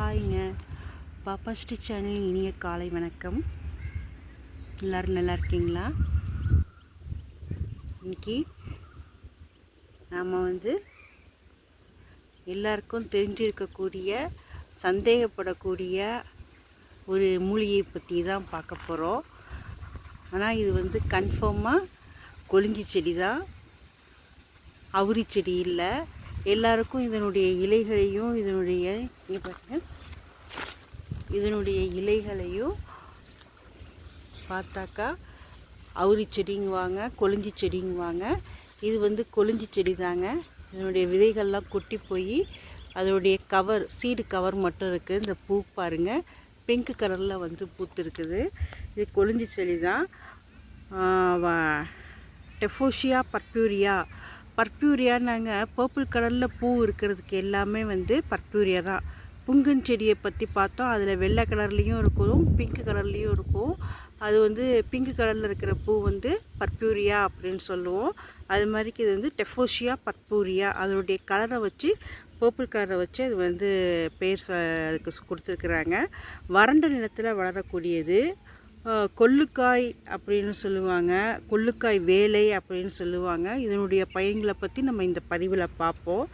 ஹாய்ங்க. பாப்பா ஸ்ரீ சேனல் இனிய காலை வணக்கம். எல்லோரும் நல்லா இருக்கீங்களா? இன்னைக்கு நாம் எல்லாருக்கும் தெரிஞ்சிருக்கக்கூடிய சந்தேகப்படக்கூடிய ஒரு மூலிகையை பற்றி தான் பார்க்க போகிறோம். ஆனால் இது கன்ஃபார்மாக கொளிஞ்சி செடி தான், அவுரி செடி இல்லை. எல்லாருக்கும் இதனுடைய இலைகளையும் இதனுடைய இலைகளையும் பார்த்தாக்கா அவுரி செடிங்குவாங்க, கொளிஞ்சி செடிங்குவாங்க. இது கொளிஞ்சி செடி தாங்க. இதனுடைய விதைகள்லாம் கொட்டி போய் அதனுடைய கவர், சீடு கவர் மட்டும் இருக்குது. இந்த பூ பாருங்கள், பிங்க் கலரில் பூத்துருக்குது. இது கொளிஞ்சி செடி தான். டெஃபோஷியா பர்ப்யூரியானாங்க. பர்பிள் கலரில் பூ இருக்கிறதுக்கு எல்லாமே பர்ப்யூரியா தான். புங்கன் செடியை பற்றி பார்த்தோம். அதில் வெள்ளை கலர்லேயும் இருக்கும், பிங்க் கலர்லேயும் இருக்கும். அது பிங்க் கலரில் இருக்கிற பூ பர்ப்யூரியா அப்படின்னு சொல்லுவோம். அது மாதிரிக்கு இது டெஃபோஷியா பர்ப்யூரியா. அதனுடைய கலரை வச்சு, பர்பிள் கலரை வச்சு அது பேர் அதுக்கு கொடுத்துருக்குறாங்க. வறண்ட நிலத்தில் வளரக்கூடியது. கொள்ளுக்காய் அப்படின்னு சொல்லுவாங்க, கொள்ளுக்காய் வேலை அப்படின்னு சொல்லுவாங்க. இதனுடைய பயன்களை பற்றி நம்ம இந்த பதிவில் பார்ப்போம்.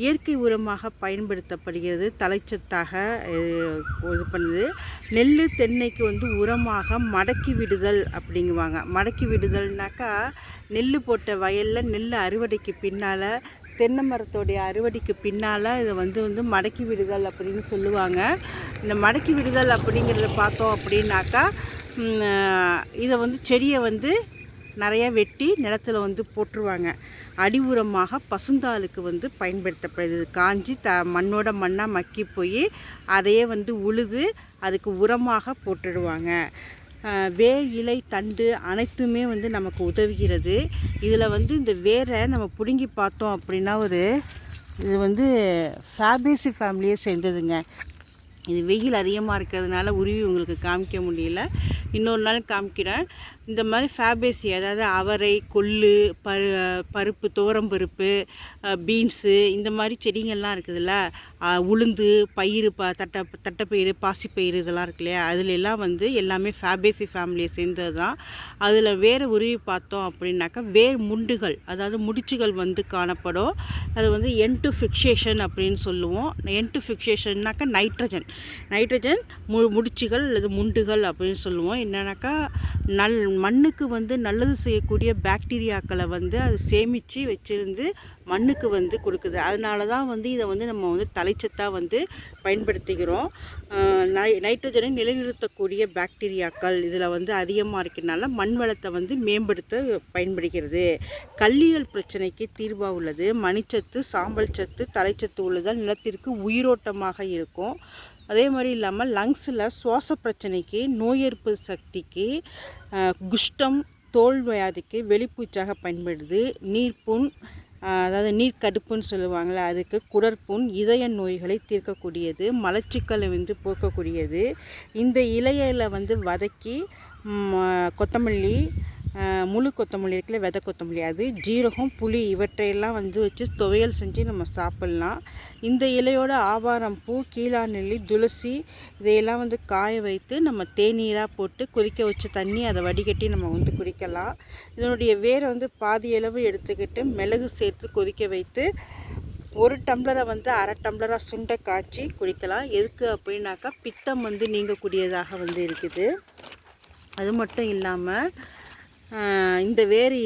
இயற்கை உரமாக பயன்படுத்தப்படுகிறது, தலைச்சத்தாக இது பண்ணுது. நெல் தென்னைக்கு உரமாக மடக்கி விடுதல் அப்படிங்குவாங்க. மடக்கி விடுதல்னாக்கா, நெல் போட்ட வயலில் நெல் அறுவடைக்கு பின்னால், தென்னை மரத்தோடைய அறுவடைக்கு பின்னால் இதை மடக்கி விடுதல் அப்படின்னு சொல்லுவாங்க. இந்த மடக்கி விடுதல் அப்படிங்கிறத பார்த்தோம் அப்படின்னாக்கா, இதை செடியை நிறையா வெட்டி நிலத்தில் போட்டுருவாங்க. அடி உரமாக பசுந்தாளுக்கு பயன்படுத்தப்படுது. காஞ்சி மண்ணோட மண்ணாக மக்கி போய் அதையே உழுது அதுக்கு உரமாக போட்டுடுவாங்க. வேர், இலை, தண்டு அனைத்துமே நமக்கு உதவுகிறது. இதில் இந்த வேரை நம்ம பிடுங்கி பார்த்தோம் அப்படின்னா இது ஃபேபேசி ஃபேமிலியை சேர்ந்ததுங்க. இது வெயில் அதிகமாக இருக்கிறதுனால உருவி உங்களுக்கு காமிக்க முடியல, இன்னொரு நாள் காமிக்கிறேன். இந்த மாதிரி ஃபேபேசி, அதாவது அவரை, கொள்ளு, பருப்பு, துவரம்பருப்பு, பீன்ஸு, இந்த மாதிரி செடிங்கள்லாம் இருக்குதுல்ல, உளுந்து, பயிறு, தட்டைப்பயிறு, பாசிப்பயிறு இதெல்லாம் இருக்கு இல்லையா, அதுலெல்லாம் எல்லாமே ஃபேபேசி ஃபேமிலியை சேர்ந்தது தான். அதில் வேறு உருவி பார்த்தோம் அப்படின்னாக்கா, வேர் முண்டுகள், அதாவது முடிச்சுகள் காணப்படும். அது என் டு ஃபிக்சேஷன் அப்படின்னு சொல்லுவோம். என் டு ஃபிக்சேஷன்னாக்கா நைட்ரஜன் முடிச்சுகள் அல்லது முண்டுகள் அப்படின்னு சொல்லுவோம். என்னன்னாக்கா, மண்ணுக்கு நல்லது செய்யக்கூடிய பாக்டீரியாக்களை அது சேமித்து வச்சுருந்து மண்ணுக்கு கொடுக்குது. அதனால தான் இதை நம்ம தலைச்சத்தாக பயன்படுத்திக்கிறோம். நைட்ரஜனை நிலைநிறுத்தக்கூடிய பாக்டீரியாக்கள் இதில் அதிகமாக இருக்கிறதுனால மண் வளத்தை மேம்படுத்த பயன்படுகிறது. கல்லியல் பிரச்சனைக்கு தீர்வாக உள்ளது. மணிச்சத்து, சாம்பல் சத்து, தலைச்சத்து உள்ளதால் நிலத்திற்கு உயிரோட்டமாக இருக்கும். அதே மாதிரி இல்லாமல் லங்ஸில் சுவாச பிரச்சனைக்கு, நோய் எதிர்ப்பு சக்திக்கு, குஷ்டம், தோல் வியாதிக்கு வெளிப்பூச்சாக பயன்படுது. நீர்ப்புண், அதாவது நீர்க்கடுப்புன்னு சொல்லுவாங்கள்ல, அதுக்கு, குடற்புண், இதய நோய்களை தீர்க்கக்கூடியது, மலச்சிக்கலை போக்கக்கூடியது. இந்த இலையில் வதக்கி கொத்தமல்லி, முழு கொத்தமல்லி இருக்குல்ல, விதை கொத்தமல்லி, அது, ஜீரகம், புளி இவற்றையெல்லாம் வச்சு துவையல் செஞ்சு நம்ம சாப்பிட்லாம். இந்த இலையோட ஆவாரம் பூ, கீழாநெல்லி, துளசி இதையெல்லாம் காய வைத்து நம்ம தேநீராக போட்டு கொதிக்க வச்ச தண்ணி அதை வடிகட்டி நம்ம குடிக்கலாம். இதனுடைய வேரை பாதி அளவு எடுத்துக்கிட்டு மிளகு சேர்த்து கொதிக்க வைத்து 1 டம்ளரை அரை டம்ளராக சுண்டை காய்ச்சி குடிக்கலாம். எதுக்கு அப்படின்னாக்கா, பித்தம் நீங்கக்கூடியதாக இருக்குது. அது மட்டும் இல்லாமல் இந்த வேரை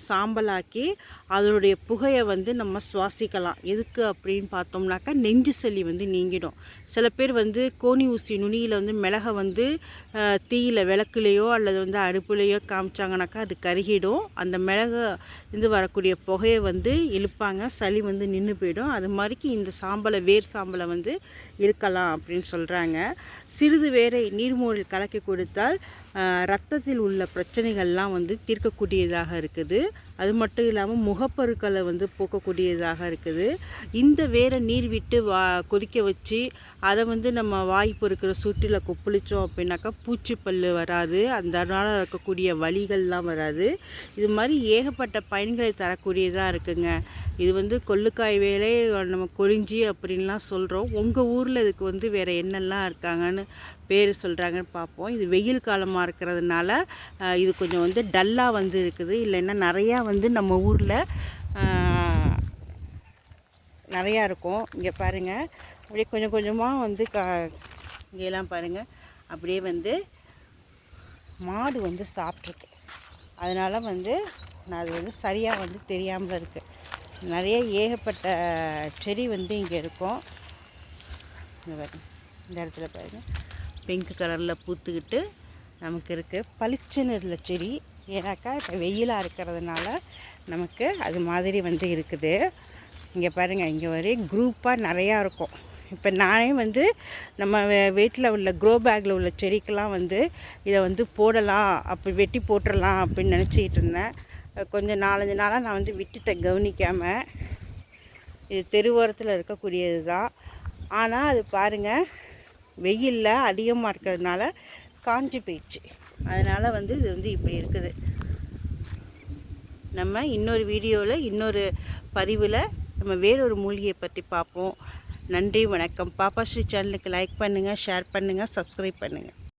சாம்பலாக்கி அதனுடைய புகையை நம்ம சுவாசிக்கலாம். எதுக்கு அப்படின்னு பார்த்தோம்னாக்கா, நெஞ்சு சளி நீங்கிடும். சில பேர் கோணி ஊசி நுனியில் மிளகை தீயில் விளக்குலையோ அல்லது அடுப்புலையோ காமிச்சாங்கனாக்கா அது கருகிடும். அந்த மிளகு வரக்கூடிய புகையை இழுப்பாங்க, சளி நின்று போயிடும். அது மாதிரிக்கு இந்த சாம்பலை, வேர் சாம்பலை இழுக்கலாம் அப்படின்னு சொல்கிறாங்க. சிறிது வேரை நீர்மோரில் கலக்கி கொடுத்தால் இரத்தத்தில் உள்ள பிரச்சனைகள்லாம் தீர்க்கக்கூடியதாக இருக்குது. அது மட்டும் இல்லாமல் முகப்பருக்களை வந்து போக்கக்கூடியதாக இருக்குது. இந்த வேரை நீர் விட்டு கொதிக்க வச்சு அதை வந்து நம்ம வாய் பொறுக்கிற சூட்டில் கொப்பளித்தோம் அப்படின்னாக்கா பூச்சிப்பல் வராது, அதனால் இருக்கக்கூடிய வலிகள்லாம் வராது. இது மாதிரி ஏகப்பட்ட பயன்களை தரக்கூடியதாக இருக்குங்க. இது வந்து கொள்ளுக்காய் வேலை நம்ம கொழிஞ்சி அப்படின்லாம் சொல்கிறோம். உங்கள் ஊரில் இதுக்கு வந்து வேறு என்னெல்லாம் இருக்காங்கன்னு பேர் சொல்கிறாங்கன்னு பார்ப்போம். இது வெயில் காலமாக இருக்கிறதுனால இது கொஞ்சம் வந்து டல்லாக வந்து இருக்குது. இல்லைன்னா நிறையா வந்து நம்ம ஊரில் நிறையா இருக்கும். இங்கே பாருங்கள், அப்படியே கொஞ்சம் கொஞ்சமாக வந்து இங்கெல்லாம் பாருங்கள், அப்படியே வந்து மாடு வந்து சாப்பிட்ருக்கு. அதனால் வந்து நான் அது வந்து சரியாக வந்து தெரியாமல் இருக்குது. நிறைய ஏகப்பட்ட செடி வந்து இங்கே இருக்கும். இந்த இடத்துல பாருங்கள், பிங்க் கலரில் பூத்துக்கிட்டு நமக்கு இருக்குது. பளிச்சுன்னு இருந்த செடி, ஏன்னாக்கா இப்போ வெயிலாக இருக்கிறதுனால நமக்கு அது மாதிரி வந்து இருக்குது. இங்கே பாருங்கள், இங்கே ஒரே குரூப்பாக நிறையா இருக்கும். இப்போ நானே வந்து நம்ம வீட்டில் உள்ள க்ரோ பேக்கில் உள்ள செடிக்கெலாம் வந்து இதை வந்து போடலாம், அப்படி வெட்டி போட்டுடலாம் அப்படின்னு நினச்சிக்கிட்டு இருந்தேன். கொஞ்சம் 4-5 நாளாக நான் வந்து விட்டுட்டேன் கவனிக்காமல். இது தெருவோரத்தில் இருக்கக்கூடியது தான். ஆனால் அது பாருங்கள், வெயிலில் அதிகமாக இருக்கிறதுனால காஞ்சி போயிடுச்சு. அதனால் வந்து இது வந்து இப்படி இருக்குது. நம்ம இன்னொரு வீடியோவில் இன்னொரு பதிவில் நம்ம வேறொரு மூலிகையை பற்றி பார்ப்போம். நன்றி, வணக்கம். பாப்பாஸ்ரீ சேனலுக்கு லைக் பண்ணுங்கள், ஷேர் பண்ணுங்கள், சப்ஸ்கிரைப் பண்ணுங்கள்.